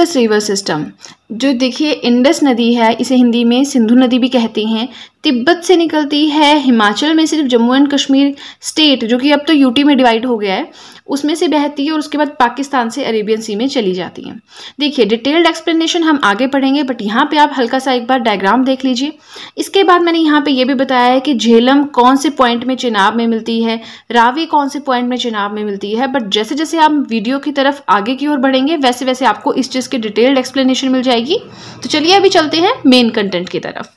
Indus river system, जो देखिए Indus नदी है, इसे हिंदी में सिंधु नदी भी कहते हैं, तिब्बत से निकलती है, हिमाचल में सिर्फ जम्मू एंड कश्मीर स्टेट जो कि अब तो यूटी में डिवाइड हो गया है उसमें से बहती है और उसके बाद पाकिस्तान से अरेबियन सी में चली जाती है। देखिए डिटेल्ड एक्सप्लेनेशन हम आगे पढ़ेंगे, बट यहाँ पे आप हल्का सा एक बार डायग्राम देख लीजिए। इसके बाद मैंने यहाँ पे ये भी बताया है कि झेलम कौन से पॉइंट में चेनाब में मिलती है, रावी कौन से पॉइंट में चेनाब में मिलती है। बट जैसे जैसे आप वीडियो की तरफ आगे की ओर बढ़ेंगे वैसे वैसे आपको इस चीज़ की डिटेल्ड एक्सप्लेनेशन मिल जाएगी। तो चलिए अभी चलते हैं मेन कंटेंट की तरफ।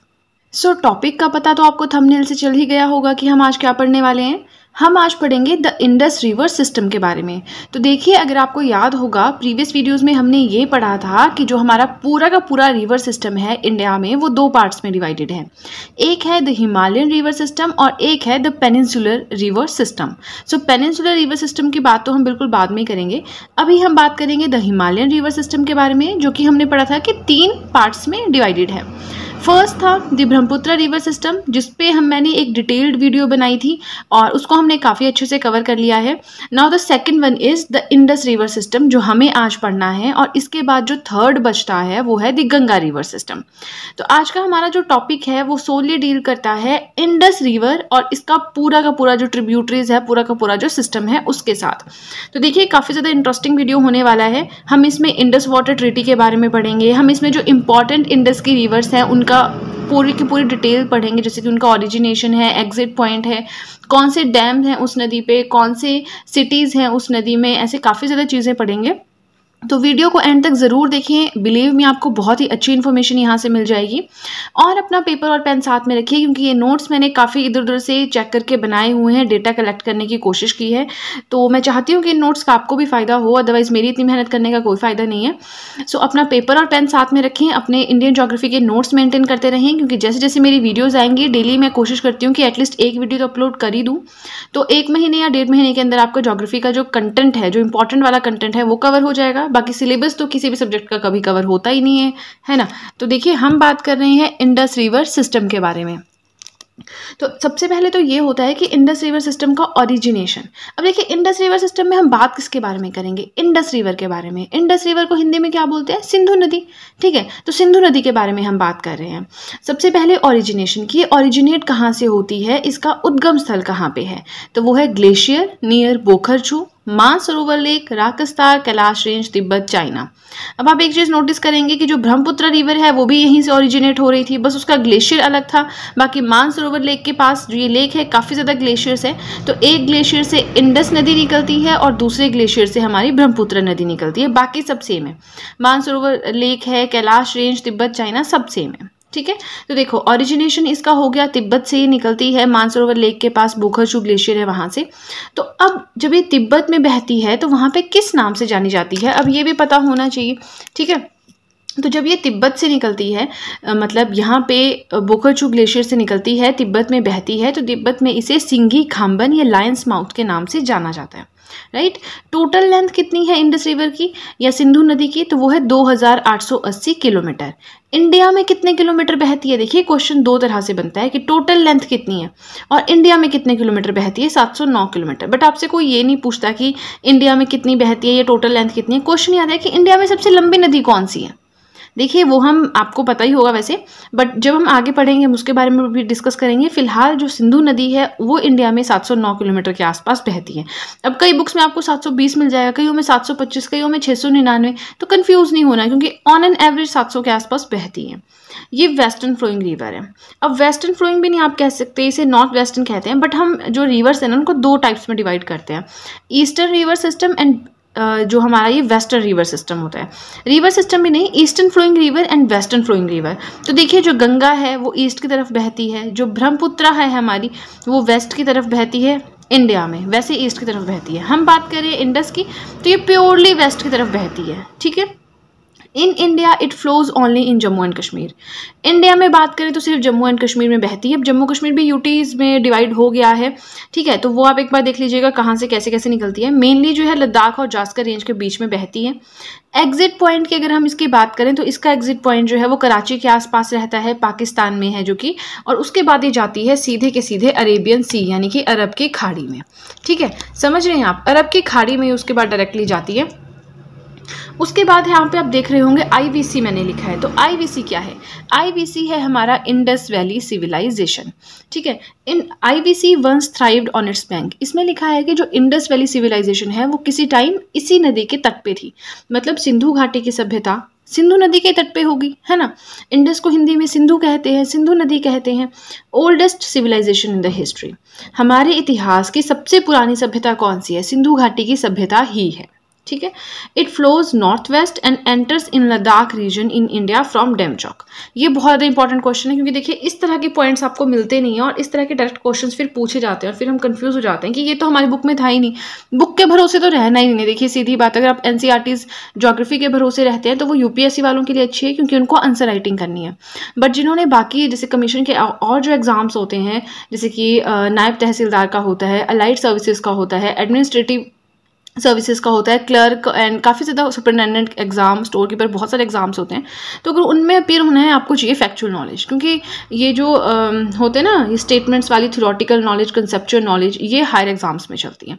सो टॉपिक का पता तो आपको थंबनेल से चल ही गया होगा कि हम आज क्या पढ़ने वाले हैं। हम आज पढ़ेंगे द इंडस रिवर सिस्टम के बारे में। तो देखिए अगर आपको याद होगा प्रीवियस वीडियोस में हमने ये पढ़ा था कि जो हमारा पूरा का पूरा रिवर सिस्टम है इंडिया में वो दो पार्ट्स में डिवाइडेड है। एक है द हिमालयन रिवर सिस्टम और एक है the peninsular river system. So peninsular river system की बात तो हम बिल्कुल बाद में करेंगे। अभी हम बात करेंगे द हिमालयन रिवर सिस्टम के बारे में, जो कि हमने पढ़ा था कि 3 पार्ट्स में डिवाइडेड है। फर्स्ट था द ब्रह्मपुत्र रिवर सिस्टम, जिसपे मैंने एक डिटेल्ड वीडियो बनाई थी और उसको हमने काफ़ी अच्छे से कवर कर लिया है। Now the second one is the Indus river system, जो हमें आज पढ़ना है। और इसके बाद जो थर्ड बचता है वो है द गंगा रिवर सिस्टम। तो आज का हमारा जो टॉपिक है वो सोली डील करता है इंडस रिवर और इसका पूरा का पूरा जो ट्रिब्यूटरीज है, पूरा का पूरा जो सिस्टम है उसके साथ। तो देखिए काफ़ी ज़्यादा इंटरेस्टिंग वीडियो होने वाला है। हम इसमें इंडस वाटर ट्रीटी के बारे में पढ़ेंगे, हम इसमें जो इंपॉर्टेंट इंडस की रिवर्स हैं उनका पूरी की पूरी डिटेल पढ़ेंगे, जैसे कि उनका ओरिजिनेशन है, एग्जिट पॉइंट है, कौन से डैम हैं उस नदी पे, कौन से सिटीज़ हैं उस नदी में, ऐसे काफ़ी ज़्यादा चीज़ें पढ़ेंगे। तो वीडियो को एंड तक ज़रूर देखें, बिलीव में आपको बहुत ही अच्छी इन्फॉर्मेशन यहाँ से मिल जाएगी। और अपना पेपर और पेन साथ में रखिए, क्योंकि ये नोट्स मैंने काफ़ी इधर उधर से चेक करके बनाए हुए हैं, डेटा कलेक्ट करने की कोशिश की है। तो मैं चाहती हूँ कि इन नोट्स का आपको भी फ़ायदा हो, अदरवाइज़ मेरी इतनी मेहनत करने का कोई फ़ायदा नहीं है। सो अपना पेपर और पेन साथ में रखें, अपने इंडियन ज्योग्राफी के नोट्स मेंटेन करते रहें, क्योंकि जैसे जैसे मेरी वीडियोज़ आएंगी डेली मैं कोशिश करती हूँ कि एटलीस्ट एक वीडियो तो अपलोड कर ही दूँ। तो 1 महीने या 1.5 महीने के अंदर आपका ज्योग्राफी का जो कंटेंट है, जो इंपॉर्टेंट वाला कंटेंट है वो कवर हो जाएगा। बाकी सिलेबस तो किसी भी सब्जेक्ट का कभी कवर होता ही नहीं है ना। तो देखिए हम बात कर रहे हैं इंडस रिवर सिस्टम के बारे में। तो सबसे पहले तो ये होता है कि इंडस रिवर सिस्टम का ओरिजिनेशन। अब देखिए इंडस रिवर सिस्टम में हम बात किसके बारे में करेंगे, इंडस रिवर के बारे में। इंडस रिवर को हिंदी में क्या बोलते हैं, सिंधु नदी। ठीक है, तो सिंधु नदी के बारे में हम बात कर रहे हैं। सबसे पहले ओरिजिनेशन की, ओरिजिनेट कहाँ से होती है, इसका उद्गम स्थल कहाँ पे है, तो वो है glacier near Bokharchu, Mansarovar lake, Rakshastal, Kailash range, Tibet, China. अब आप एक चीज़ नोटिस करेंगे कि जो ब्रह्मपुत्र रिवर है वो भी यहीं से ओरिजिनेट हो रही थी, बस उसका ग्लेशियर अलग था। बाकी मानसरोवर लेक के पास जो ये लेक है काफ़ी ज़्यादा ग्लेशियर्स है। तो एक ग्लेशियर से इंडस नदी निकलती है और दूसरे ग्लेशियर से हमारी ब्रह्मपुत्र नदी निकलती है। बाकी सब सेम है, मानसरोवर लेक है, कैलाश रेंज, तिब्बत, चाइना सब सेम है। ठीक है, तो देखो ओरिजिनेशन इसका हो गया, तिब्बत से ही निकलती है, मानसरोवर लेक के पास बोखरचू ग्लेशियर है वहाँ से। तो अब जब ये तिब्बत में बहती है तो वहाँ पे किस नाम से जानी जाती है, अब ये भी पता होना चाहिए। ठीक है, तो जब ये तिब्बत से निकलती है, मतलब यहाँ पे बोखरचू ग्लेशियर से निकलती है, तिब्बत में बहती है, तो तिब्बत में इसे सिंघी खाम्बन या लायंस माउथ के नाम से जाना जाता है। राइट, टोटल लेंथ कितनी है इंडस रिवर की या सिंधु नदी की, तो वो है 2880 किलोमीटर। इंडिया में कितने किलोमीटर बहती है, देखिए क्वेश्चन 2 तरह से बनता है कि टोटल लेंथ कितनी है और इंडिया में कितने किलोमीटर बहती है, 709 किलोमीटर। बट आपसे कोई ये नहीं पूछता कि इंडिया में कितनी बहती है या टोटल लेंथ कितनी है। क्वेश्चन ये आता है कि इंडिया में सबसे लंबी नदी कौन सी है। देखिए वो हम आपको पता ही होगा वैसे, बट जब हम आगे पढ़ेंगे हम उसके बारे में भी डिस्कस करेंगे। फिलहाल जो सिंधु नदी है वो इंडिया में 709 किलोमीटर के आसपास बहती है। अब कई बुक्स में आपको 720 मिल जाएगा, कईयों में 725, कईयों में 699, तो कंफ्यूज नहीं होना, क्योंकि ऑन एन एवरेज 700 के आसपास बहती है। ये वेस्टर्न फ्लोइंग रिवर है। अब वेस्टर्न फ्लोइंग भी नहीं आप कह सकते, इसे नॉर्थ वेस्टर्न कहते हैं, बट हम जो रिवर्स है ना उनको 2 टाइप्स में डिवाइड करते हैं, ईस्टर्न रिवर सिस्टम एंड जो हमारा ये वेस्टर्न रिवर सिस्टम होता है। रिवर सिस्टम भी नहीं, eastern flowing river and western flowing river. तो देखिए जो गंगा है वो ईस्ट की तरफ बहती है, जो ब्रह्मपुत्र है हमारी वो वेस्ट की तरफ बहती है इंडिया में, वैसे ईस्ट की तरफ बहती है। हम बात करें इंडस की तो ये प्योरली वेस्ट की तरफ बहती है। ठीक है, in India it flows only in Jammu and Kashmir. India में बात करें तो सिर्फ जम्मू एंड कश्मीर में बहती है। अब जम्मू कश्मीर भी यूटीज में डिवाइड हो गया है। ठीक है, तो वो आप एक बार देख लीजिएगा कहाँ से कैसे कैसे निकलती है। मेनली जो है लद्दाख और जास्कर रेंज के बीच में बहती है। एग्जिट पॉइंट की अगर हम इसकी बात करें तो इसका एग्जिट पॉइंट जो है वो कराची के आसपास रहता है, पाकिस्तान में है जो कि, और उसके बाद ये जाती है सीधे के सीधे अरेबियन सी यानी कि अरब की खाड़ी में। ठीक है, समझ रहे हैं आप, अरब की खाड़ी में उसके बाद डायरेक्टली जाती है। उसके बाद यहाँ पे आप देख रहे होंगे IVC मैंने लिखा है। तो IVC क्या है? IVC है हमारा इंडस वैली सिविलाइजेशन, ठीक है। In IVC once thrived on its bank. इसमें लिखा है कि जो इंडस वैली सिविलाइजेशन है वो किसी टाइम इसी नदी के तट पे थी, मतलब सिंधु घाटी की सभ्यता सिंधु नदी के तट पे होगी, है ना। इंडस को हिंदी में सिंधु कहते हैं, सिंधु नदी कहते हैं। Oldest civilisation in the history, हमारे इतिहास की सबसे पुरानी सभ्यता कौन सी है? सिंधु घाटी की सभ्यता ही है, ठीक है। It flows north west and enters in Ladakh region in India from Demchok. ये बहुत ज़्यादा इंपॉर्टेंट क्वेश्चन है, क्योंकि देखिए इस तरह के पॉइंट्स आपको मिलते नहीं हैं और इस तरह के डायरेक्ट क्वेश्चंस फिर पूछे जाते हैं और फिर हम कंफ्यूज हो जाते हैं कि ये तो हमारी बुक में था ही नहीं। बुक के भरोसे तो रहना ही नहीं। देखिए सीधी बात, अगर आप NCERTs ज्योग्राफी के भरोसे रहते हैं तो वो UPSC वालों के लिए अच्छी है, क्योंकि उनको आंसर राइटिंग करनी है। बट जिन्होंने बाकी जैसे कमीशन के और जो एग्जाम्स होते हैं, जैसे कि नायब तहसीलदार का होता है, अलाइड सर्विसेज का होता है, एडमिनिस्ट्रेटिव सर्विसेज का होता है, क्लर्क एंड काफ़ी ज़्यादा सुपरिटेंडेंट एग्जाम, स्टोर कीपर, बहुत सारे एग्जाम्स होते हैं। तो अगर उनमें अपीयर होना है आपको चाहिए फैक्चुअल नॉलेज, क्योंकि ये जो होते हैं ना ये स्टेटमेंट्स वाली थ्योरेटिकल नॉलेज, कंसेप्चुअल नॉलेज, ये हायर एग्जाम्स में चलती हैं।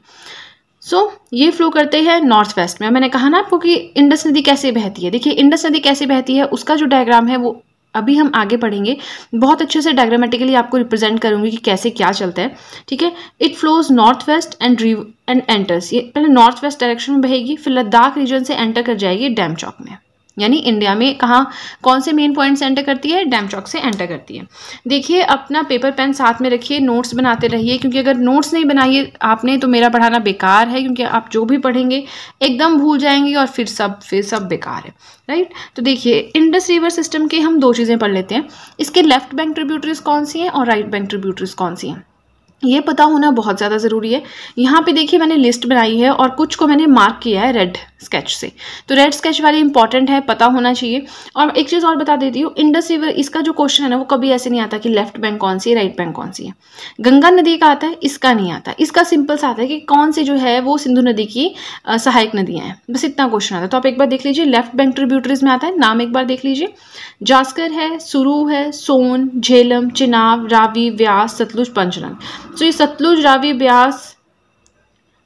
सो ये फ्लो करते हैं नॉर्थ वेस्ट में। मैंने कहा ना आपको कि इंडस नदी कैसे बहती है। देखिए इंडस नदी कैसे बहती है उसका जो डायग्राम है वो अभी हम आगे पढ़ेंगे, बहुत अच्छे से डायग्रामेटिकली आपको रिप्रेजेंट करूंगी कि कैसे क्या चलता है, ठीक है। It flows north west and enters, ये पहले नॉर्थ वेस्ट डायरेक्शन में बहेगी, फिर लद्दाख रीजन से एंटर कर जाएगी डेमचौक में, यानी इंडिया में कहाँ कौन से मेन पॉइंट से एंटर करती है? डेमचौक से एंटर करती है। देखिए अपना पेपर पेन साथ में रखिए, नोट्स बनाते रहिए, क्योंकि अगर नोट्स नहीं बनाइए आपने तो मेरा पढ़ाना बेकार है, क्योंकि आप जो भी पढ़ेंगे एकदम भूल जाएंगे और फिर सब बेकार है, राइट। तो देखिए इंडस रिवर सिस्टम की हम दो चीज़ें पढ़ लेते हैं, इसके लेफ्ट बैंक ट्रिब्यूटरीज कौन सी हैं और राइट बैंक ट्रिब्यूटरीज कौन सी हैं, ये पता होना बहुत ज़्यादा ज़रूरी है। यहाँ पे देखिए मैंने लिस्ट बनाई है और कुछ को मैंने मार्क किया है रेड स्केच से, तो रेड स्केच वाली इंपॉर्टेंट है, पता होना चाहिए। और एक चीज़ और बता देती हूँ, इंडस रिवर इसका जो क्वेश्चन है ना वो कभी ऐसे नहीं आता कि लेफ्ट बैंक कौन सी है, राइट बैंक कौन सी है। गंगा नदी का आता है, इसका नहीं आता। इसका सिंपल सा आता है कि कौन सी जो है वो सिंधु नदी की सहायक नदियाँ हैं, बस इतना क्वेश्चन आता है। तो आप एक बार देख लीजिए, लेफ्ट बैंक ट्रिब्यूटरीज में आता है, नाम एक बार देख लीजिए, जास्कर है, सुरू है, सोन, झेलम, चिनाब, रावी, व्यास, सतलुज, पंचनद। तो ये सतलुज, रावी, ब्यास,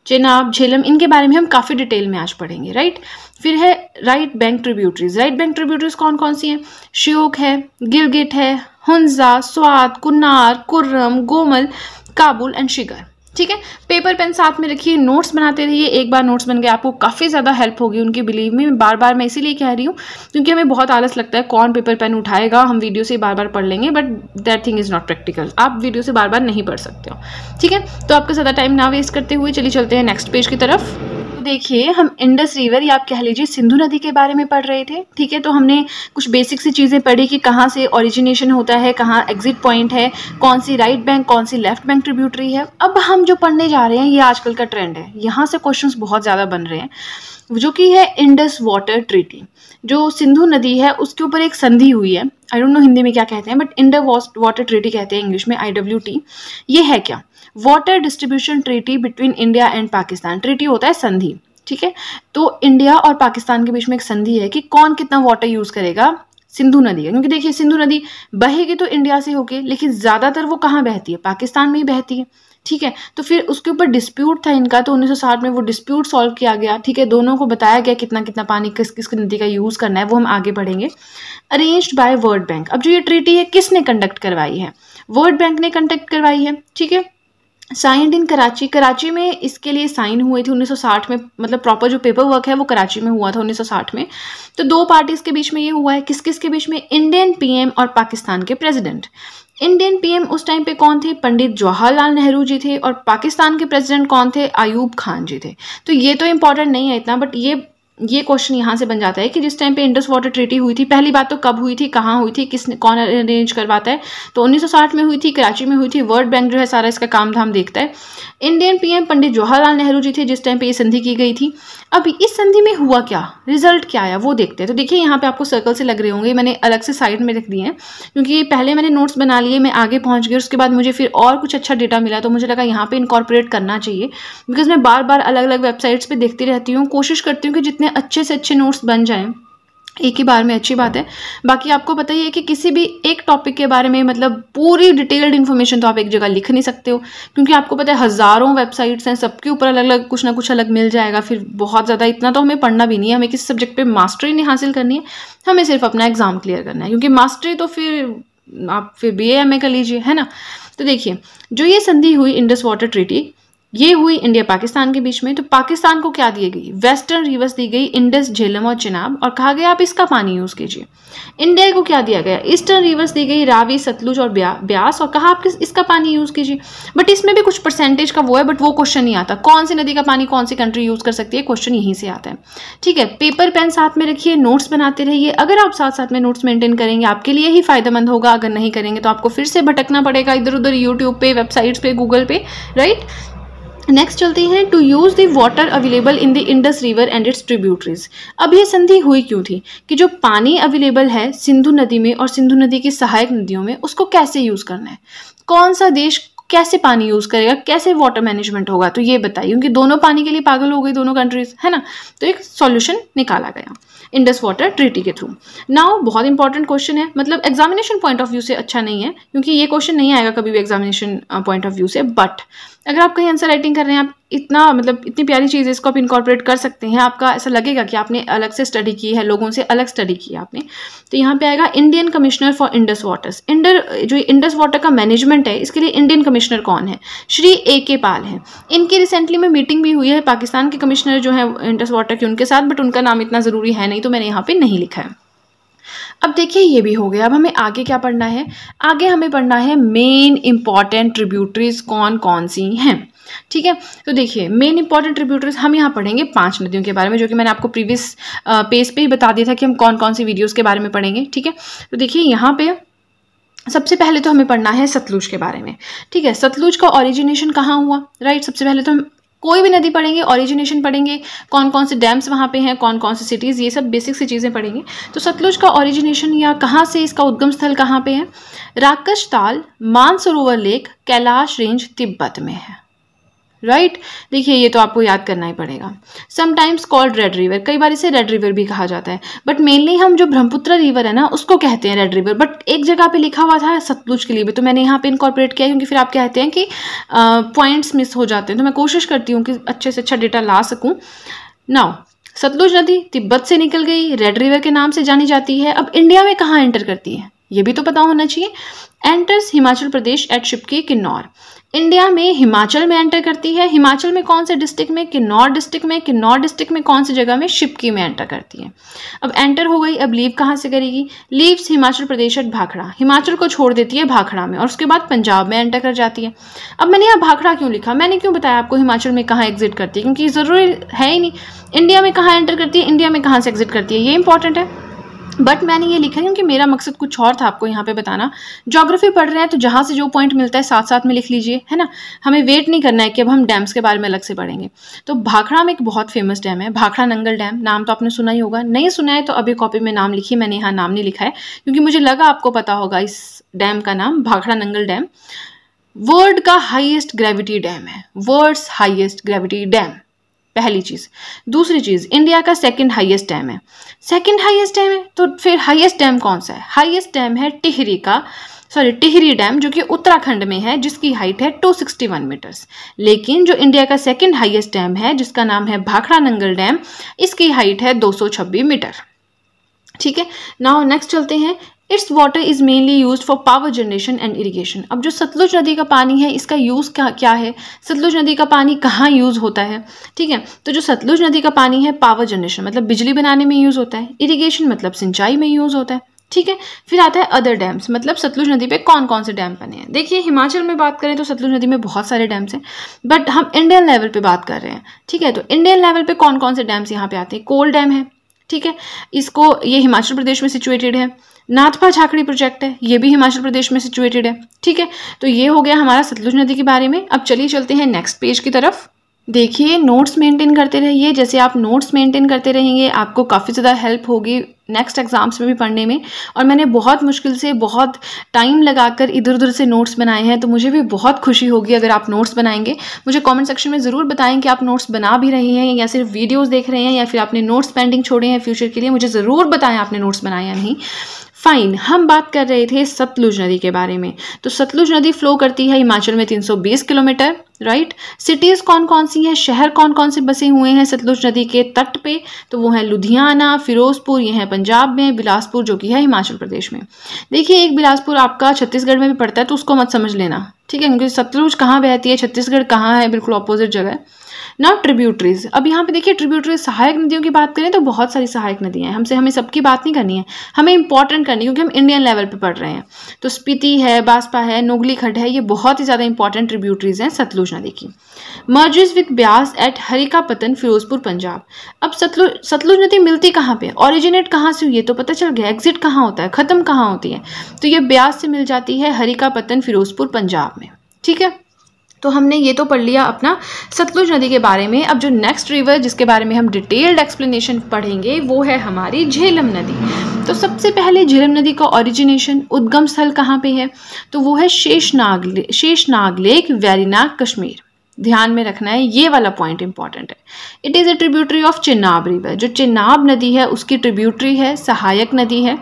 चिनाब, झेलम, इनके बारे में हम काफ़ी डिटेल में आज पढ़ेंगे, राइट। फिर है right bank tributaries. Right bank tributaries कौन कौन सी हैं? श्योक है, गिलगिट है, हुंजा, स्वात, कुन्नार, कुर्रम, गोमल, काबुल एंड शिगर, ठीक है। पेपर पेन साथ में रखिए, नोट्स बनाते रहिए। एक बार नोट्स बन गए आपको काफ़ी ज़्यादा हेल्प होगी उनकी, बिलीव में। बार बार मैं इसीलिए कह रही हूँ क्योंकि हमें बहुत आलस लगता है, कौन पेपर पेन उठाएगा, हम वीडियो से बार बार पढ़ लेंगे, but that thing is not practical. आप वीडियो से बार बार नहीं पढ़ सकते हो, ठीक है। तो आपका ज़्यादा टाइम ना वेस्ट करते हुए चलिए चलते हैं नेक्स्ट पेज की तरफ। देखिए हम इंडस रिवर या आप कह लीजिए सिंधु नदी के बारे में पढ़ रहे थे, ठीक है। तो हमने कुछ बेसिक सी चीज़ें पढ़ी कि कहाँ से ओरिजिनेशन होता है, कहाँ एग्जिट पॉइंट है, कौन सी राइट बैंक, कौन सी लेफ्ट बैंक ट्रिब्यूटरी है। अब हम जो पढ़ने जा रहे हैं ये आजकल का ट्रेंड है, यहाँ से क्वेश्चंस बहुत ज़्यादा बन रहे हैं, जो कि है इंडस वाटर ट्रीटी। जो सिंधु नदी है उसके ऊपर एक संधि हुई है, आई डोंट नो हिंदी में क्या कहते हैं, बट इंडस वाटर ट्रीटी कहते हैं इंग्लिश में, IWT। ये है क्या? Water distribution treaty between India and Pakistan. Treaty होता है संधि, ठीक है। तो इंडिया और पाकिस्तान के बीच में एक संधि है कि कौन कितना वाटर यूज़ करेगा सिंधु नदी है, क्योंकि देखिए सिंधु नदी बहेगी तो इंडिया से होके, लेकिन ज़्यादातर वो कहाँ बहती है? पाकिस्तान में ही बहती है, ठीक है। तो फिर उसके ऊपर डिस्प्यूट था इनका, तो 1960 में वो डिस्प्यूट सॉल्व किया गया, ठीक है। दोनों को बताया गया कितना कितना पानी किस किस नदी का यूज़ करना है, वो हम आगे पढ़ेंगे। Arranged bye world bank. अब जो ये ट्रीटी है किसने कंडक्ट करवाई है? वर्ल्ड बैंक ने कंडक्ट करवाई है, ठीक है। Signed in Karachi. कराची में इसके लिए साइन हुए थे 1960 में, मतलब प्रॉपर जो पेपर वर्क है वो कराची में हुआ था 1960 में। तो दो पार्टीज के बीच में ये हुआ है, किस किस के बीच में? इंडियन PM और पाकिस्तान के प्रेसिडेंट। इंडियन PM उस टाइम पे कौन थे? पंडित जवाहरलाल नेहरू जी थे, और पाकिस्तान के प्रेसिडेंट कौन थे? अयूब खान जी थे। तो ये तो इंपॉर्टेंट नहीं है इतना, बट ये क्वेश्चन यहाँ से बन जाता है कि जिस टाइम पे इंडस वाटर ट्रीटी हुई थी, पहली बात तो कब हुई थी, कहाँ हुई थी, किसने, कौन अरेंज करवाता है? तो 1960 में हुई थी, कराची में हुई थी। वर्ल्ड बैंक जो है सारा इसका काम धाम देखता है। इंडियन PM पंडित जवाहरलाल नेहरू जी थे जिस टाइम पे ये संधि की गई थी। अब इस संधि में हुआ क्या, रिजल्ट क्या आया वो देखते हैं। तो देखिए यहाँ पे आपको सर्कल से लग रहे होंगे, मैंने अलग से साइड में रख दिए हैं क्योंकि पहले मैंने नोट्स बना लिए, मैं आगे पहुँच गई, उसके बाद मुझे फिर और कुछ अच्छा डेटा मिला, तो मुझे लगा यहाँ पे इनकॉर्पोरेट करना चाहिए, बिकॉज मैं बार बार अलग अलग वेबसाइट्स पर देखती रहती हूँ, कोशिश करती हूँ कि जितने अच्छे से अच्छे नोट्स बन जाएँ एक ही बार में, अच्छी बात है। बाकी आपको पता ही है कि किसी भी एक टॉपिक के बारे में मतलब पूरी डिटेल्ड इन्फॉर्मेशन तो आप एक जगह लिख नहीं सकते हो, क्योंकि आपको पता है हज़ारों वेबसाइट्स हैं, सबके ऊपर अलग अलग कुछ ना कुछ अलग मिल जाएगा। फिर बहुत ज़्यादा इतना तो हमें पढ़ना भी नहीं है, हमें किसी सब्जेक्ट पे मास्टरी नहीं हासिल करनी है, हमें सिर्फ अपना एग्जाम क्लियर करना है, क्योंकि मास्टरी तो फिर आप फिर BA MA कर लीजिए, है ना। तो देखिए, जो ये संधि हुई इंडस वाटर ट्रीटी, ये हुई इंडिया पाकिस्तान के बीच में। तो पाकिस्तान को क्या दी गई? वेस्टर्न रिवर्स दी गई, इंडस, झेलम और चिनाब, और कहा गया आप इसका पानी यूज कीजिए। इंडिया को क्या दिया गया? ईस्टर्न रिवर्स दी गई, रावी, सतलुज और ब्यास, और कहा आप इसका पानी यूज कीजिए। बट इसमें भी कुछ परसेंटेज का वो है, बट वो क्वेश्चन नहीं आता, कौन सी नदी का पानी कौन सी कंट्री यूज कर सकती है, क्वेश्चन यहीं से आता है। ठीक है, पेपर पेन साथ में रखिए, नोट्स बनाते रहिए। अगर आप साथ साथ में नोट्स मेंटेन करेंगे आपके लिए ही फायदेमंद होगा, अगर नहीं करेंगे तो आपको फिर से भटकना पड़ेगा इधर उधर, यूट्यूब पे, वेबसाइट्स पे, गूगल पे, राइट। नेक्स्ट चलते हैं, to use the water available in the Indus river and its tributaries. अब ये संधि हुई क्यों थी कि जो पानी अवेलेबल है सिंधु नदी में और सिंधु नदी की सहायक नदियों में, उसको कैसे यूज करना है, कौन सा देश कैसे पानी यूज करेगा, कैसे वाटर मैनेजमेंट होगा, तो ये बताइए, क्योंकि दोनों पानी के लिए पागल हो गई दोनों कंट्रीज, है ना। तो एक सॉल्यूशन निकाला गया इंडस वाटर ट्रीटी के थ्रू। नाउ बहुत इंपॉर्टेंट क्वेश्चन है, मतलब एग्जामिनेशन पॉइंट ऑफ व्यू से अच्छा नहीं है, क्योंकि ये क्वेश्चन नहीं आएगा कभी भी एग्जामिनेशन पॉइंट ऑफ व्यू से, बट अगर आप कहीं आंसर राइटिंग कर रहे हैं, आप इतना मतलब इतनी प्यारी चीज़ है, इसको आप इनकॉर्पोरेट कर सकते हैं, आपका ऐसा लगेगा कि आपने अलग से स्टडी की है, लोगों से अलग स्टडी की है आपने। तो यहाँ पे आएगा Indian commissioner for Indus waters. जो इंडस वाटर का मैनेजमेंट है, इसके लिए इंडियन कमिश्नर कौन है? श्री AK पाल हैं। इनकी रिसेंटली में मीटिंग भी हुई है पाकिस्तान के कमिश्नर जो है इंडस वाटर के, उनके साथ, बट उनका नाम इतना ज़रूरी है नहीं, तो मैंने यहाँ पे नहीं लिखा है। अब देखिए, ये भी हो गया। अब हमें आगे क्या पढ़ना है? आगे हमें पढ़ना है मेन इंपॉर्टेंट ट्रिब्यूटरीज कौन कौन सी हैं। ठीक है, तो देखिए मेन इंपॉर्टेंट ट्रिब्यूटरीज हम यहाँ पढ़ेंगे 5 नदियों के बारे में, जो कि मैंने आपको प्रीवियस पेज पे ही बता दिया था कि हम कौन कौन सी वीडियोस के बारे में पढ़ेंगे। ठीक है, तो देखिए यहाँ पे सबसे पहले तो हमें पढ़ना है सतलुज के बारे में। ठीक है, सतलुज का ओरिजिनेशन कहाँ हुआ, राइट। सबसे पहले तो हम कोई भी नदी पढ़ेंगे, ओरिजिनेशन पढ़ेंगे, कौन कौन से डैम्स वहाँ पे हैं, कौन कौन से सिटीज़, ये सब बेसिक सी चीज़ें पढ़ेंगे। तो सतलुज का ओरिजिनेशन या कहाँ से, इसका उद्गम स्थल कहाँ पे है? राकश ताल, मानसरोवर लेक, कैलाश रेंज, तिब्बत में है, राइट। देखिए ये तो आपको याद करना ही पड़ेगा। समटाइम्स कॉल्ड रेड रिवर, कई बार इसे रेड रिवर भी कहा जाता है, बट मेनली हम जो ब्रह्मपुत्र रिवर है ना उसको कहते हैं रेड रिवर, बट एक जगह पे लिखा हुआ था सतलुज के लिए भी, तो मैंने यहाँ पे इनकॉर्पोरेट किया, क्योंकि फिर आप कहते हैं कि पॉइंट्स मिस हो जाते हैं, तो मैं कोशिश करती हूँ कि अच्छे से अच्छा डेटा ला सकूँ। नाउ सतलुज नदी तिब्बत से निकल गई, रेड रिवर के नाम से जानी जाती है। अब इंडिया में कहाँ एंटर करती है ये भी तो पता होना चाहिए। Enters Himachal Pradesh eight शिपकी, Kinnaur. India में हिमाचल में एंटर करती है। हिमाचल में कौन से डिस्ट्रिक्ट में? किन्नौर डिस्ट्रिक्ट में। किन्नौर डिस्ट्रिक्ट में कौन सी जगह में? शिपकी में एंटर करती है। अब एंटर हो गई, अब लीव कहाँ से करेगी? लीव्स हिमाचल प्रदेश एट भाखड़ा, हिमाचल को छोड़ देती है भाखड़ा में, और उसके बाद पंजाब में एंटर कर जाती है। अब मैंने यहाँ भाखड़ा क्यों लिखा, मैंने क्यों बताया आपको हिमाचल में कहाँ एग्जिट करती है, क्योंकि ज़रूरी है ही नहीं इंडिया में कहाँ एंटर करती है, इंडिया में कहाँ से एग्जिट करती है, ये इंपॉर्टेंट है। बट मैंने ये लिखा क्योंकि मेरा मकसद कुछ और था आपको यहाँ पे बताना। ज्योग्राफी पढ़ रहे हैं तो जहाँ से जो पॉइंट मिलता है साथ साथ में लिख लीजिए, है ना। हमें वेट नहीं करना है कि अब हम डैम्स के बारे में अलग से पढ़ेंगे। तो भाखड़ा में एक बहुत फेमस डैम है, भाखड़ा नंगल डैम, नाम तो आपने सुना ही होगा। नहीं सुना है तो अभी कॉपी में नाम लिखिए, मैंने यहाँ नाम नहीं लिखा है क्योंकि मुझे लगा आपको पता होगा इस डैम का नाम, भाखड़ा नंगल डैम। वर्ल्ड का हाईएस्ट ग्रेविटी डैम है, वर्ल्ड्स हाईएस्ट ग्रेविटी डैम, पहली चीज। दूसरी चीज, इंडिया का सेकंड हाईएस्ट डैम है। सेकंड हाईएस्ट डैम है तो फिर हाईएस्ट डैम कौन सा है? हाईएस्ट डैम है टिहरी डैम, जो कि उत्तराखंड में है, जिसकी हाइट है 261 मीटर्स। लेकिन जो इंडिया का सेकंड हाईएस्ट डैम है, जिसका नाम है भाखड़ा नंगल डैम, इसकी हाइट है 226 मीटर। ठीक है, नाउ नेक्स्ट चलते हैं। It's water is mainly used for power generation and irrigation. अब जो सतलुज नदी का पानी है, इसका यूज़ क्या है? सतलुज नदी का पानी कहाँ यूज़ होता है? ठीक है, तो जो सतलुज नदी का पानी है, पावर जनरेशन मतलब बिजली बनाने में यूज़ होता है, इरिगेशन मतलब सिंचाई में यूज़ होता है। ठीक है, फिर आता है अदर डैम्स, मतलब सतलुज नदी पे कौन कौन से डैम बने हैं। देखिए हिमाचल में बात करें तो सतलुज नदी में बहुत सारे डैम्स हैं, बट हम इंडियन लेवल पे बात कर रहे हैं। ठीक है, तो इंडियन लेवल पे कौन कौन से डैम्स यहाँ पे आते हैं? कोल डैम है, ठीक है, ये हिमाचल प्रदेश में सिचुएटेड है। नाथपा झाकड़ी प्रोजेक्ट है, ये भी हिमाचल प्रदेश में सिचुएटेड है। ठीक है, तो ये हो गया हमारा सतलुज नदी के बारे में। अब चलिए चलते हैं नेक्स्ट पेज की तरफ। देखिए, नोट्स मेंटेन करते रहिए। जैसे आप नोट्स मेंटेन करते रहेंगे आपको काफ़ी ज़्यादा हेल्प होगी नेक्स्ट एग्जाम्स में भी पढ़ने में। और मैंने बहुत मुश्किल से बहुत टाइम लगाकर इधर उधर से नोट्स बनाए हैं, तो मुझे भी बहुत खुशी होगी अगर आप नोट्स बनाएंगे। मुझे कमेंट सेक्शन में ज़रूर बताएं कि आप नोट्स बना भी रहे हैं या सिर्फ वीडियोस देख रहे हैं या फिर आपने नोट्स पेंडिंग छोड़े हैं फ्यूचर के लिए। मुझे ज़रूर बताएं आपने नोट्स बनाए या नहीं। फाइन, हम बात कर रहे थे सतलुज नदी के बारे में। तो सतलुज नदी फ्लो करती है हिमाचल में 320 किलोमीटर, राइट। सिटीज़ कौन कौन सी हैं, शहर कौन कौन से बसे हुए हैं सतलुज नदी के तट पे, तो वो है लुधियाना, फिरोजपुर, ये है पंजाब में, बिलासपुर जो कि है हिमाचल प्रदेश में। देखिए, एक बिलासपुर आपका छत्तीसगढ़ में भी पड़ता है, तो उसको मत समझ लेना, ठीक है, क्योंकि सतलुज कहाँ बहती है, छत्तीसगढ़ कहाँ है, बिल्कुल अपोजिट जगह है। नाउ ट्रिब्यूटरीज, अब यहाँ पे देखिए ट्रिब्यूटरीज, सहायक नदियों की बात करें तो बहुत सारी सहायक नदियाँ हैं। हमें सबकी बात नहीं करनी है, हमें इंपॉर्टेंट करनी है क्योंकि हम इंडियन लेवल पे पढ़ रहे हैं। तो स्पीति है, बास्पा है, नोगली खड्ड है, ये बहुत ही ज़्यादा इंपॉर्टेंट ट्रिब्यूटरीज हैं सतलुज नदी की। Merges with Beas at Harike Pattan, Ferozepur, Punjab. अब सतलुज नदी मिलती कहाँ पे, ऑरिजिनेट कहाँ से हुई है तो पता चल गया, एग्जिट कहाँ होता है, खत्म कहाँ होती है, तो ये ब्यास से मिल जाती है हरिकापत्तन, फिरोजपुर, पंजाब में, ठीक है। तो हमने ये तो पढ़ लिया अपना सतलुज नदी के बारे में। अब जो नेक्स्ट रिवर जिसके बारे में हम डिटेल्ड एक्सप्लेनेशन पढ़ेंगे वो है हमारी झेलम नदी। तो सबसे पहले झेलम नदी का ओरिजिनेशन, उद्गम स्थल कहाँ पे है, तो वो है शेषनाग लेक, वेरीनाग, कश्मीर। ध्यान में रखना है, ये वाला पॉइंट इंपॉर्टेंट है। It is a tributary of Chenab river, जो चेनाब नदी है उसकी ट्रिब्यूटरी है, सहायक नदी है।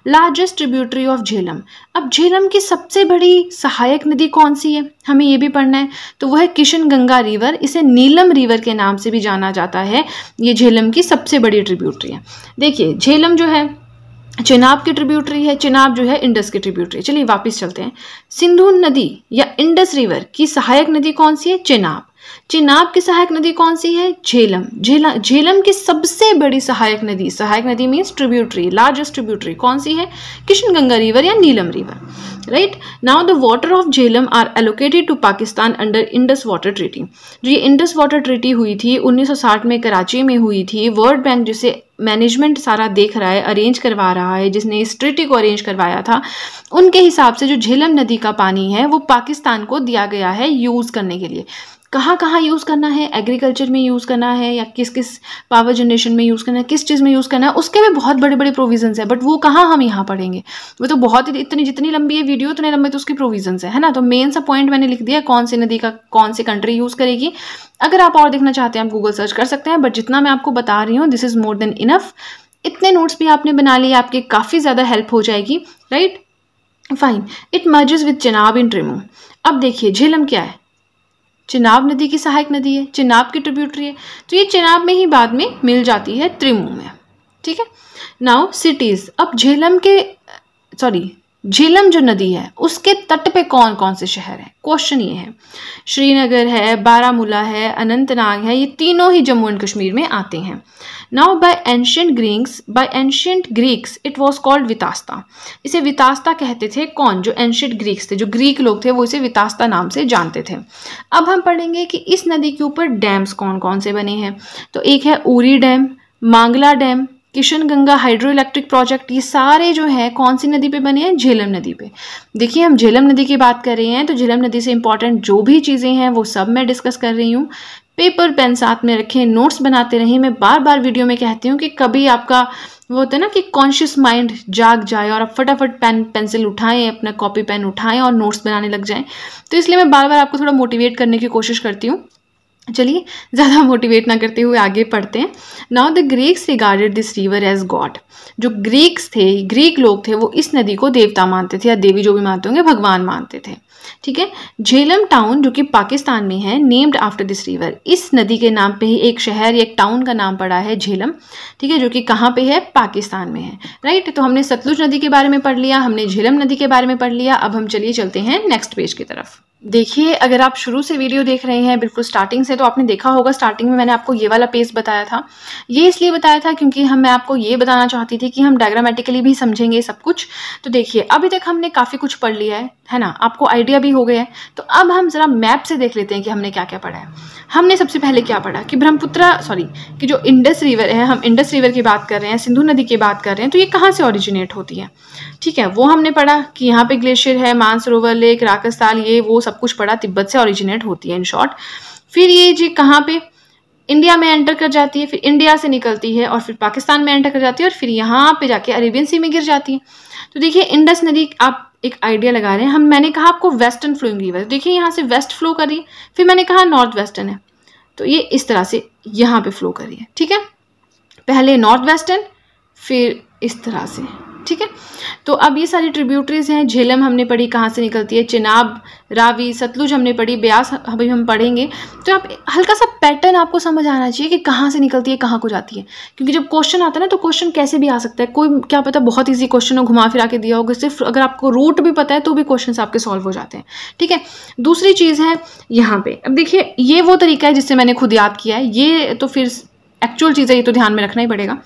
लार्जेस्ट ट्रिब्यूटरी ऑफ झेलम, अब झेलम की सबसे बड़ी सहायक नदी कौन सी है, हमें ये भी पढ़ना है, तो वह है किशनगंगा रिवर, इसे नीलम रिवर के नाम से भी जाना जाता है। ये झेलम की सबसे बड़ी ट्रिब्यूटरी है। देखिए, झेलम जो है चेनाब की ट्रिब्यूटरी है, चेनाब जो है इंडस की ट्रिब्यूटरी। चलिए वापस चलते हैं। सिंधु नदी या इंडस रिवर की सहायक नदी कौन सी है, चेनाब। चेनाब की सहायक नदी कौन सी है, झेलम। झेलम की सबसे बड़ी सहायक नदी मीन्स ट्रिब्यूटरी, लार्जेस्ट ट्रिब्यूटरी कौन सी है, किशनगंगा रिवर या Neelam river, right. Now the water of Jhelum are allocated to Pakistan under Indus water treaty. जो ये इंडस वाटर ट्रीटी हुई थी 1960 में कराची में हुई थी। वर्ल्ड बैंक जिसे मैनेजमेंट सारा देख रहा है, अरेंज करवा रहा है, जिसने इस ट्रीटी को अरेंज करवाया था, उनके हिसाब से जो झेलम नदी का पानी है वो पाकिस्तान को दिया गया है यूज़ करने के लिए। कहाँ कहाँ यूज़ करना है, एग्रीकल्चर में यूज़ करना है या किस किस पावर जनरेशन में यूज़ करना है, किस चीज़ में यूज़ करना है, उसके भी बहुत बड़े बड़े प्रोविजंस है। बट वो कहाँ हम यहाँ पढ़ेंगे, वो तो बहुत ही जितनी लंबी है वीडियो उतने लंबे तो उसकी प्रोविजंस है ना। तो मेन सा पॉइंट मैंने लिख दिया, कौन सी नदी का कौन सी कंट्री यूज़ करेगी। अगर आप और देखना चाहते हैं आप गूगल सर्च कर सकते हैं, बट जितना मैं आपको बता रही हूँ this is more than enough. इतने नोट्स भी आपने बना लिए, आपके काफ़ी ज़्यादा हेल्प हो जाएगी, right. Fine, it merges with Chenab in Trimmu. अब देखिए झेलम क्या है, चेनाब नदी की सहायक नदी है, चेनाब की ट्रिब्यूटरी है, तो ये चेनाब में ही बाद में मिल जाती है त्रिमू में, ठीक है। नाउ सिटीज़, अब झेलम जो नदी है उसके तट पे कौन कौन से शहर हैं, क्वेश्चन ये है। श्रीनगर है, बारामूला है, अनंतनाग है, ये तीनों ही जम्मू एंड कश्मीर में आते हैं। Now by ancient Greeks it was called Vitasta. इसे वितास्ता कहते थे कौन, जो एंशियंट ग्रीक्स थे, जो ग्रीक लोग थे वो इसे वितास्ता नाम से जानते थे। अब हम पढ़ेंगे कि इस नदी के ऊपर डैम्स कौन कौन से बने हैं। तो एक है उरी डैम, मांगला dam, Kishanganga hydro electric project, ये सारे जो है कौन सी नदी पे बने हैं, झेलम नदी पे। देखिए, हम झेलम नदी की बात कर रहे हैं तो झेलम नदी से इंपॉर्टेंट जो भी चीज़ें हैं वो सब मैं डिस्कस कर रही हूँ। पेपर पेन साथ में रखें, नोट्स बनाते रहें। मैं बार बार वीडियो में कहती हूँ कि कभी आपका वो होता है ना कि कॉन्शियस माइंड जाग जाए और आप फटाफट पेन पेंसिल उठाएं, अपना कॉपी पेन उठाएं और नोट्स बनाने लग जाएं। तो इसलिए मैं बार बार आपको थोड़ा मोटिवेट करने की कोशिश करती हूँ। चलिए ज़्यादा मोटिवेट ना करते हुए आगे पढ़ते हैं। Now the Greeks regarded this river as god. जो ग्रीक लोग थे वो इस नदी को देवता मानते थे, या देवी जो भी मानते होंगे, भगवान मानते थे, ठीक है। झेलम टाउन जो कि पाकिस्तान में है, नेम्ड आफ्टर दिस रिवर, इस नदी के नाम पे ही एक शहर या एक टाउन का नाम पड़ा है झेलम, ठीक है, जो कि कहाँ पे है, पाकिस्तान में है, राइट। तो हमने सतलुज नदी के बारे में पढ़ लिया, हमने झेलम नदी के बारे में पढ़ लिया। अब हम चलिए चलते हैं नेक्स्ट पेज की तरफ। देखिए, अगर आप शुरू से वीडियो देख रहे हैं बिल्कुल स्टार्टिंग से, तो आपने देखा होगा स्टार्टिंग में मैंने आपको ये वाला पेज बताया था। ये इसलिए बताया था क्योंकि मैं आपको ये बताना चाहती थी कि हम डायग्रामेटिकली भी समझेंगे सब कुछ। तो देखिए, अभी तक हमने काफ़ी कुछ पढ़ लिया है ना, आपको आइडिया भी हो गया है। तो अब हम ज़रा मैप से देख लेते हैं कि हमने क्या क्या पढ़ा है। हमने सबसे पहले क्या पढ़ा कि कि जो इंडस रिवर है, हम इंडस रिवर की बात कर रहे हैं, सिंधु नदी की बात कर रहे हैं, तो ये कहाँ से ओरिजिनेट होती है, ठीक है। वो हमने पढ़ा कि यहाँ पे ग्लेशियर है, मानसरोवर लेक, राकस ताल, ये वो सब कुछ पढ़ा, तिब्बत से ओरिजिनेट होती है इन शॉर्ट। फिर ये जी कहाँ पे इंडिया में एंटर कर जाती है, फिर इंडिया से निकलती है और फिर पाकिस्तान में एंटर कर जाती है और फिर यहाँ पे जाके अरेबियन सी में गिर जाती है। तो देखिए इंडस नदी, आप एक आइडिया लगा रहे हैं, मैंने कहा आपको वेस्टर्न फ्लोइंग रिवर, देखिए यहाँ से वेस्ट फ्लो कर रही है, फिर मैंने कहा नॉर्थ वेस्टर्न है, तो ये इस तरह से यहाँ पे फ्लो कर रही है, ठीक है, पहले नॉर्थ वेस्टर्न फिर इस तरह से, ठीक है। तो अब ये सारी ट्रिब्यूटरीज हैं। झेलम हमने पढ़ी कहाँ से निकलती है, चिनाब, रावी, सतलुज हमने पढ़ी, ब्यास अभी हम पढ़ेंगे। तो आप हल्का सा पैटर्न आपको समझ आना चाहिए कि कहाँ से निकलती है, कहाँ को जाती है, क्योंकि जब क्वेश्चन आता है ना तो क्वेश्चन कैसे भी आ सकता है, कोई क्या पता बहुत ईजी क्वेश्चन हो, घुमा फिरा के दिया होगा, सिर्फ अगर आपको रूट भी पता है तो भी क्वेश्चन आपके सॉल्व हो जाते हैं, ठीक है। दूसरी चीज़ है यहाँ पे, अब देखिए ये वो तरीका है जिससे मैंने खुद याद किया है, ये तो फिर एक्चुअल चीज़ है, ये तो ध्यान में रखना ही पड़ेगा।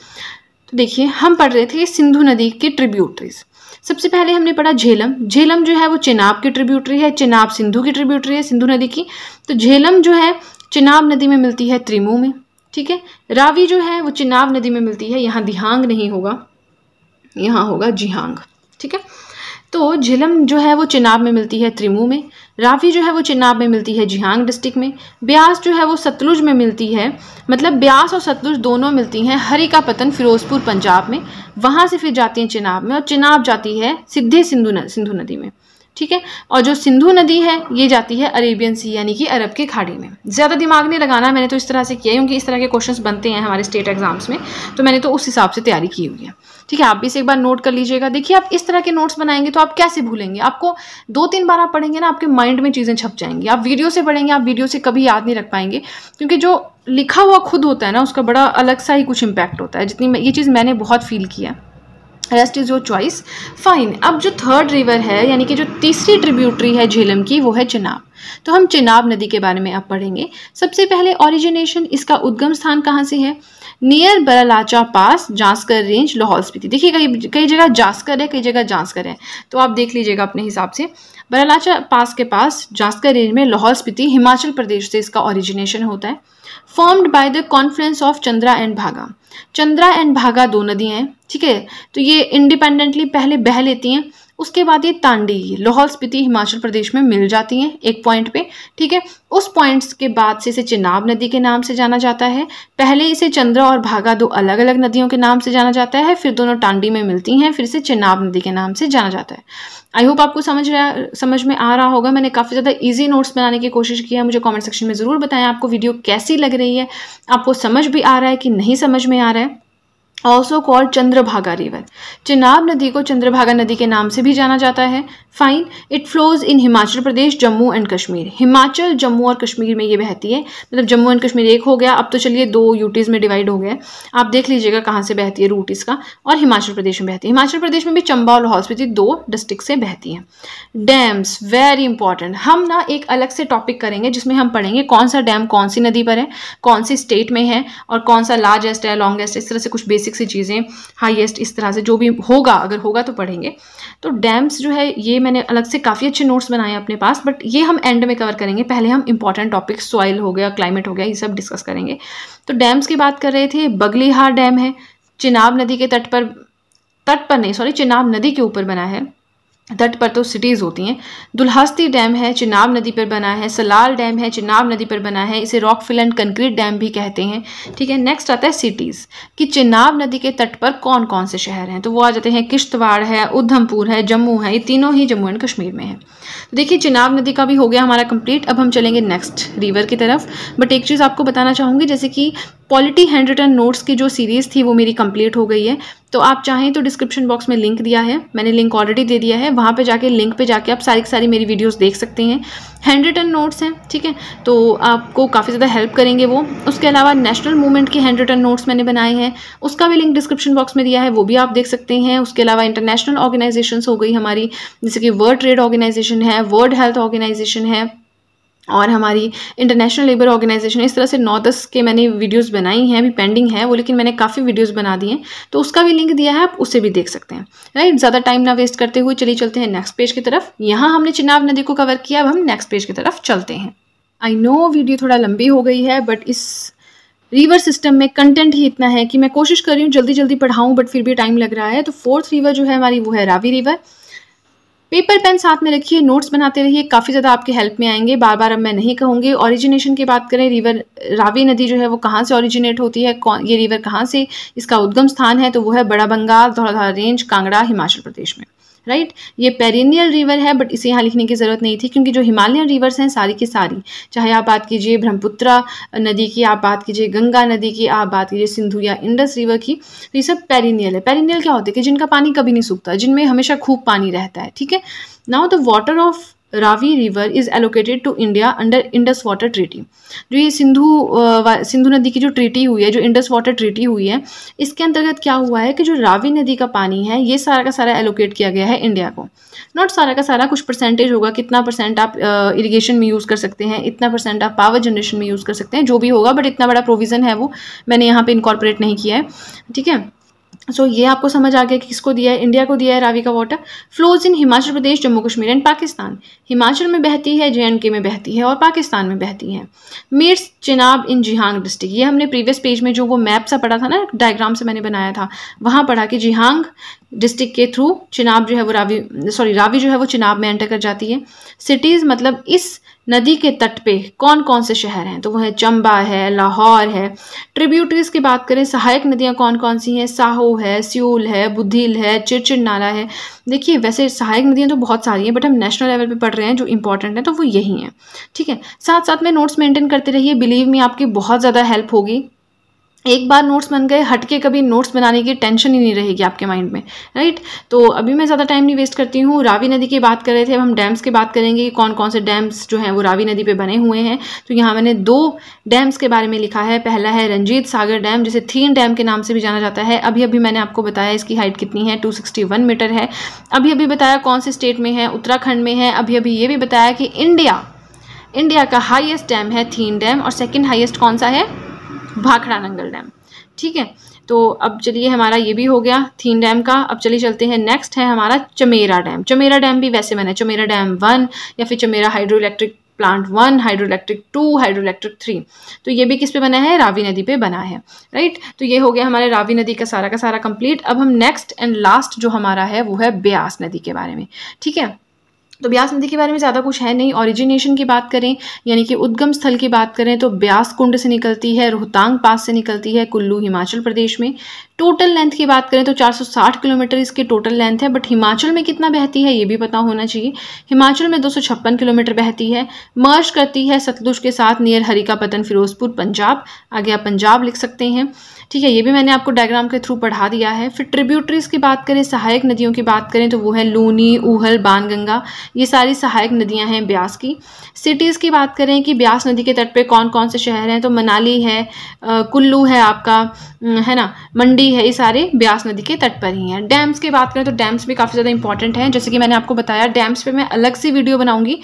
तो देखिए हम पढ़ रहे थे सिंधु नदी के ट्रिब्यूटरीज। सबसे पहले हमने पढ़ा झेलम। झेलम जो है वो चिनाब की ट्रिब्यूटरी है, चिनाब सिंधु की ट्रिब्यूटरी है, सिंधु नदी की। तो झेलम जो है चिनाब नदी में मिलती है त्रिमू में, ठीक है। रावी जो है वो चिनाब नदी में मिलती है, यहाँ दिहांग नहीं होगा, यहाँ होगा जिहांग, ठीक है। तो झेलम जो है वो चिनाब में मिलती है त्रिमू में, रावी जो है वो चिनाब में मिलती है जिहांग डिस्ट्रिक्ट में, ब्यास जो है वो सतलुज में मिलती है, मतलब ब्यास और सतलुज दोनों मिलती हैं हरिकापतन फिरोजपुर पंजाब में, वहाँ से फिर जाती हैं चिनाब में, और चिनाब जाती है सीधे सिंधु नदी में, ठीक है। और जो सिंधु नदी है ये जाती है अरेबियन सी यानी कि अरब की खाड़ी में। ज़्यादा दिमाग नहीं लगाना, मैंने तो इस तरह से किया है क्योंकि इस तरह के क्वेश्चंस बनते हैं हमारे स्टेट एग्जाम्स में, तो मैंने तो उस हिसाब से तैयारी की हुई है, ठीक है। आप भी इसे एक बार नोट कर लीजिएगा। देखिए आप इस तरह के नोट्स बनाएंगे तो आप कैसे भूलेंगे, आपको 2-3 बार आप पढ़ेंगे ना आपके माइंड में चीज़ें छप जाएंगी। आप वीडियो से पढ़ेंगे, आप वीडियो से कभी याद नहीं रख पाएंगे, क्योंकि जो लिखा हुआ खुद होता है ना उसका बड़ा अलग सा ही कुछ इम्पैक्ट होता है, जितनी ये चीज़ मैंने बहुत फील किया। Rest is your choice, fine. अब जो थर्ड रिवर है यानी कि जो तीसरी ट्रिब्यूटरी है झेलम की वो है चिनाब। तो हम चिनाब नदी के बारे में अब पढ़ेंगे। सबसे पहले ओरिजिनेशन, इसका उद्गम स्थान कहाँ से है, नियर बरलाचा पास, जास्कर रेंज, लाहौल स्पीति। देखिए कई जगह जास्कर है, कई जगह जास्कर है, तो आप देख लीजिएगा अपने हिसाब से। बरलाचा पास के पास जास्कर रेंज में लाहौल स्पीति हिमाचल प्रदेश से इसका ओरिजिनेशन होता है। Formed by the Confluence of Chandra and भागा। चंद्रा एंड भागा दो नदियाँ हैं, ठीक है। तो ये इंडिपेंडेंटली पहले बह लेती हैं, उसके बाद ये तांडी लाहौल स्पीति हिमाचल प्रदेश में मिल जाती हैं एक पॉइंट पे, ठीक है। उस पॉइंट्स के बाद से इसे चिनाब नदी के नाम से जाना जाता है। पहले इसे चंद्रा और भागा दो अलग अलग नदियों के नाम से जाना जाता है, फिर दोनों टांडी में मिलती हैं, फिर इसे चिनाब नदी के नाम से जाना जाता है। आई होप आपको समझ में आ रहा होगा। मैंने काफ़ी ज़्यादा इजी नोट्स बनाने की कोशिश की है। मुझे कमेंट सेक्शन में ज़रूर बताएं आपको वीडियो कैसी लग रही है, आपको समझ भी आ रहा है कि नहीं समझ में आ रहा है। Also called Chandrabhaga river. Chenab नदी को चंद्रभागा नदी के नाम से भी जाना जाता है। Fine. It flows in Himachal Pradesh, Jammu and Kashmir. Himachal, Jammu और कश्मीर में ये बहती है, मतलब जम्मू एंड कश्मीर एक हो गया, अब तो चलिए 2 यूटीज़ में डिवाइड हो गया। आप देख लीजिएगा कहाँ से बहती है रूट इसका, और हिमाचल प्रदेश में बहती है। हिमाचल प्रदेश में भी चंबा और लाहौल स्पीति 2 डिस्ट्रिक्ट से बहती हैं। डैम्स वेरी इंपॉर्टेंट, हम ना एक अलग से टॉपिक करेंगे जिसमें हम पढ़ेंगे कौन सा डैम कौन सी नदी पर है, कौन सी स्टेट में है, और कौन सा लार्जेस्ट है, लॉन्गेस्ट, इस तरह से कुछ बेसिक सी चीज़ें, हाईएस्ट, इस तरह से जो भी होगा, अगर होगा तो पढ़ेंगे। तो डैम्स जो है ये मैंने अलग से काफ़ी अच्छे नोट्स बनाए हैं अपने पास, बट ये हम एंड में कवर करेंगे। पहले हम इंपॉर्टेंट टॉपिक सॉइल हो गया, क्लाइमेट हो गया, ये सब डिस्कस करेंगे। तो डैम्स की बात कर रहे थे। बगलीहार डैम है, चिनाब नदी के तट पर नहीं, सॉरी, चिनाब नदी के ऊपर बना है, तट पर तो सिटीज़ होती हैं। दुल्हस्ती डैम है, चिनाब नदी पर बना है। सलाल डैम है, चिनाब नदी पर बना है, इसे रॉकफिल एंड कंक्रीट डैम भी कहते हैं, ठीक है। नेक्स्ट आता है सिटीज़, कि चिनाब नदी के तट पर कौन कौन से शहर हैं, तो वो आ जाते हैं किश्तवाड़ है, उधमपुर है, जम्मू है, ये तीनों ही जम्मू एंड कश्मीर में है। तो देखिए चिनाब नदी का भी हो गया हमारा कंप्लीट। अब हम चलेंगे नेक्स्ट रिवर की तरफ, बट एक चीज़ आपको बताना चाहूँगी, जैसे कि पॉलिटी हैंड रिटन नोट्स की जो सीरीज़ थी वो मेरी कंप्लीट हो गई है। तो आप चाहें तो डिस्क्रिप्शन बॉक्स में लिंक दिया है, मैंने लिंक ऑलरेडी दे दिया है, वहाँ पे जाके लिंक पे जाके आप सारी की सारी मेरी वीडियोस देख सकते हैं। हैंड रिटन नोट्स हैं, ठीक है, तो आपको काफ़ी ज़्यादा हेल्प करेंगे वो। उसके अलावा नेशनल मूवमेंट के हैंड रिटन नोट्स मैंने बनाए हैं, उसका भी लिंक डिस्क्रिप्शन बॉक्स में दिया है, वो भी आप देख सकते हैं। उसके अलावा इंटरनेशनल ऑर्गेनाइजेशंस हो गई हमारी, जैसे कि वर्ल्ड ट्रेड ऑर्गेनाइजेशन है, वर्ल्ड हेल्थ ऑर्गेनाइजेशन है, और हमारी इंटरनेशनल लेबर ऑर्गेनाइजेशन, इस तरह से 9-10 के मैंने वीडियोस बनाई हैं, अभी पेंडिंग है वो, लेकिन मैंने काफ़ी वीडियोस बना दी हैं, तो उसका भी लिंक दिया है, आप उसे भी देख सकते हैं, राइट। ज़्यादा टाइम ना वेस्ट करते हुए चलिए चलते हैं नेक्स्ट पेज की तरफ। यहाँ हमने चिनाब नदी को कवर किया, अब हम नेक्स्ट पेज की तरफ चलते हैं। आई नो वीडियो थोड़ा लंबी हो गई है, बट इस रिवर सिस्टम में कंटेंट ही इतना है कि मैं कोशिश कर रही हूँ जल्दी जल्दी पढ़ाऊँ, बट फिर भी टाइम लग रहा है। तो 4th रिवर जो है हमारी वो है रावी रिवर। पेपर पेन साथ में रखिए, नोट्स बनाते रहिए, काफ़ी ज़्यादा आपके हेल्प में आएंगे। बार बार अब मैं नहीं कहूँगी। ओरिजिनेशन की बात करें, रिवर रावी नदी जो है वो कहाँ से ओरिजिनेट होती है, ये रिवर कहाँ से इसका उद्गम स्थान है, तो वो है बड़ा बंगाल, धौलाधार रेंज, कांगड़ा, हिमाचल प्रदेश में, राइट। ये पेरिनियल रिवर है, बट इसे यहाँ लिखने की ज़रूरत नहीं थी, क्योंकि जो हिमालयन रिवर्स हैं सारी की सारी, चाहे आप बात कीजिए ब्रह्मपुत्रा नदी की, आप बात कीजिए गंगा नदी की, आप बात कीजिए सिंधु या इंडस रिवर की, तो ये सब पेरिनियल है। पेरिनियल क्या होते हैं कि जिनका पानी कभी नहीं सूखता, जिनमें हमेशा खूब पानी रहता है, ठीक है। Now the water of Ravi river is allocated to India under Indus water treaty. जो ये सिंधु नदी की जो ट्रीटी हुई है, जो इंडस वाटर ट्रीटी हुई है, इसके अंतर्गत क्या हुआ है कि जो रावी नदी का पानी है ये सारा का सारा एलोकेट किया गया है इंडिया को। नॉट सारा का सारा, कुछ परसेंटेज होगा, कितना परसेंट आप इरिगेशन में यूज़ कर सकते हैं, इतना परसेंट आप पावर जनरेशन में यूज़ कर सकते हैं, जो भी होगा, बट इतना बड़ा प्रोविज़न है वो मैंने यहाँ पे इनकॉर्पोरेट नहीं किया है, ठीक है। सो ये आपको समझ आ गया कि किसको दिया है, इंडिया को दिया है रावी का water. Flows in Himachal Pradesh, Jammu Kashmir and Pakistan. Himachal में बहती है, JNK में बहती है और पाकिस्तान में बहती है। मीट्स चिनाब इन जिहांग डिस्ट्रिक्ट। ये हमने प्रीवियस पेज में जो वो मैप सा पढ़ा था ना, डायग्राम से मैंने बनाया था, वहाँ पढ़ा कि जिहांग डिस्ट्रिक्ट के थ्रू चिनाब जो है वो रावी जो है वो चिनाब में एंटर कर जाती है। सिटीज़ मतलब इस नदी के तट पे कौन कौन से शहर हैं, तो वो है चंबा है, लाहौर है। ट्रिब्यूटरीज की बात करें, सहायक नदियां कौन कौन सी हैं, साहो है, स्यूल है, बुधिल है, चिरचिर नाला है। देखिए वैसे सहायक नदियां तो बहुत सारी हैं, बट हम नेशनल लेवल पे पढ़ रहे हैं, जो इंपॉर्टेंट है तो वो यही हैं, ठीक है। साथ साथ में नोट्स मेंटेन करते रहिए, बिलीव मी आपकी बहुत ज़्यादा हेल्प होगी। एक बार नोट्स बन गए, हटके कभी नोट्स बनाने की टेंशन ही नहीं रहेगी आपके माइंड में, राइट। तो अभी मैं ज़्यादा टाइम नहीं वेस्ट करती हूँ। रावी नदी की बात कर रहे थे, अब हम डैम्स की बात करेंगे कि कौन कौन से डैम्स जो हैं वो रावी नदी पे बने हुए हैं। तो यहाँ मैंने 2 डैम्स के बारे में लिखा है। पहला है रंजीत सागर डैम, जिसे थीन डैम के नाम से भी जाना जाता है। अभी अभी मैंने आपको बताया इसकी हाइट कितनी है, 261 मीटर है। अभी अभी बताया कौन से स्टेट में है, उत्तराखंड में है। अभी अभी ये भी बताया कि इंडिया का हाईएस्ट डैम है थीन डैम, और सेकेंड हाईएस्ट कौन सा है, भाखड़ा नंगल डैम, ठीक है। तो अब चलिए हमारा ये भी हो गया थीन डैम का। अब चलिए चलते हैं, नेक्स्ट है हमारा चमेरा डैम। चमेरा डैम भी वैसे मैंने चमेरा डैम 1 या फिर Chamera hydro electric plant 1, hydro electric 2, hydro electric 3, तो ये भी किस पे बना है, रावी नदी पे बना है, राइट। तो ये हो गया हमारे रावी नदी का सारा कंप्लीट। अब हम नेक्स्ट एंड लास्ट जो हमारा है वो है ब्यास नदी के बारे में, ठीक है। तो ब्यास नदी के बारे में ज़्यादा कुछ है नहीं। ओरिजिनेशन की बात करें, यानी कि उद्गम स्थल की बात करें, तो ब्यास कुंड से निकलती है, रोहतांग पास से निकलती है, कुल्लू हिमाचल प्रदेश में। टोटल लेंथ की बात करें तो 460 किलोमीटर इसकी टोटल लेंथ है, बट हिमाचल में कितना बहती है ये भी पता होना चाहिए। हिमाचल में 256 किलोमीटर बहती है, मर्ज करती है सतलुज के साथ नियर हरिकापतन, फिरोजपुर, पंजाब। आगे आप पंजाब लिख सकते हैं, ठीक है। ये भी मैंने आपको डायग्राम के थ्रू पढ़ा दिया है। फिर ट्रिब्यूटरीज की बात करें, सहायक नदियों की बात करें, तो वो है लूनी, ऊहल, बाणगंगा, ये सारी सहायक नदियां हैं ब्यास की। सिटीज़ की बात करें कि ब्यास नदी के तट पे कौन कौन से शहर हैं, तो मनाली है, कुल्लू है आपका, है ना, मंडी है, ये सारे ब्यास नदी के तट पर ही हैं। डैम्स की बात करें तो डैम्स भी काफ़ी ज़्यादा इंपॉर्टेंट हैं, जैसे कि मैंने आपको बताया डैम्स पे मैं अलग से वीडियो बनाऊंगी,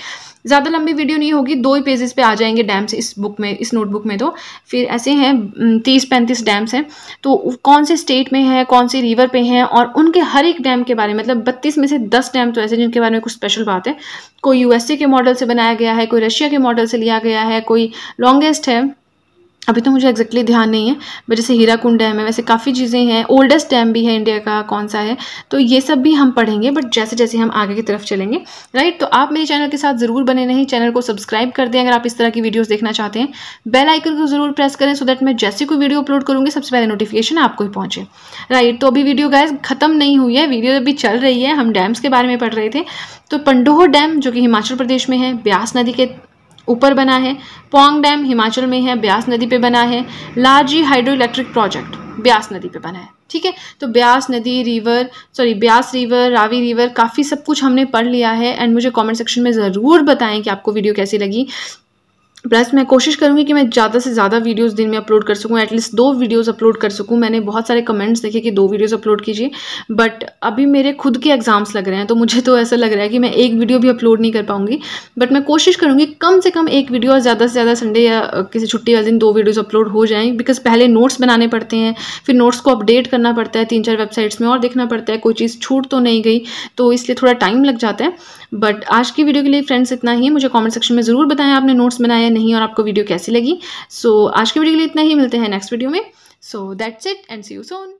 ज़्यादा लंबी वीडियो नहीं होगी, 2 ही पेजेस पे आ जाएंगे डैम्स इस बुक में, इस नोटबुक में। तो फिर ऐसे हैं 30-35 डैम्स हैं, तो कौन से स्टेट में है, कौन सी रिवर पे हैं, और उनके हर एक डैम के बारे में, मतलब 32 में से 10 डैम तो ऐसे जिनके बारे में कुछ स्पेशल बात है। कोई USA के मॉडल से बनाया गया है, कोई रशिया के मॉडल से लिया गया है, कोई लॉन्गेस्ट है, अभी तो मुझे एग्जैक्टली ध्यान नहीं है, बट जैसे हीराकुंड डैम है, वैसे काफ़ी चीज़ें हैं। ओल्डेस्ट डैम भी है इंडिया का, कौन सा है, तो ये सब भी हम पढ़ेंगे, बट जैसे जैसे हम आगे की तरफ चलेंगे, राइट। तो आप मेरे चैनल के साथ ज़रूर बने रहें, चैनल को सब्सक्राइब कर दें अगर आप इस तरह की वीडियोस देखना चाहते हैं। बेल आइकन को ज़रूर प्रेस करें, सो दैट मैं जैसे कोई वीडियो अपलोड करूँगी सबसे पहले नोटिफिकेशन आपको ही पहुँचे, राइट। तो अभी वीडियो गाइस ख़त्म नहीं हुई है, वीडियो अभी चल रही है, हम डैम्स के बारे में पढ़ रहे थे। तो पंडोह डैम जो कि हिमाचल प्रदेश में है, ब्यास नदी के ऊपर बना है। पौंग डैम हिमाचल में है, ब्यास नदी पे बना है। लाजी हाइड्रो इलेक्ट्रिक प्रोजेक्ट ब्यास नदी पे बना है, ठीक है। तो ब्यास रिवर, रावी रिवर, काफ़ी सब कुछ हमने पढ़ लिया है। एंड मुझे कमेंट सेक्शन में ज़रूर बताएं कि आपको वीडियो कैसी लगी। प्लस मैं कोशिश करूँगी कि मैं ज़्यादा से ज़्यादा वीडियोस दिन में अपलोड कर सकूँ, एटलीस्ट 2 वीडियोस अपलोड कर सकूँ। मैंने बहुत सारे कमेंट्स देखे कि 2 वीडियोस अपलोड कीजिए, बट अभी मेरे खुद के एग्जाम्स लग रहे हैं, तो मुझे तो ऐसा लग रहा है कि मैं एक वीडियो भी अपलोड नहीं कर पाऊँगी। बट मैं कोशिश करूँगी कम से कम 1 वीडियो, और ज़्यादा से ज़्यादा संडे या किसी छुट्टी वाले दिन 2 वीडियोज़ अपलोड हो जाएँ, बिकॉज पहले नोट्स बनाने पड़ते हैं, फिर नोट्स को अपडेट करना पड़ता है 3-4 वेबसाइट्स में, और देखना पड़ता है कोई चीज़ छूट तो नहीं गई, तो इसलिए थोड़ा टाइम लग जाता है। बट आज की वीडियो के लिए फ्रेंड्स इतना ही। मुझे कमेंट सेक्शन में ज़रूर बताएं आपने नोट्स बनाया या नहीं, और आपको वीडियो कैसी लगी। सो आज की वीडियो के लिए इतना ही, मिलते हैं नेक्स्ट वीडियो में। So that's it and see you soon.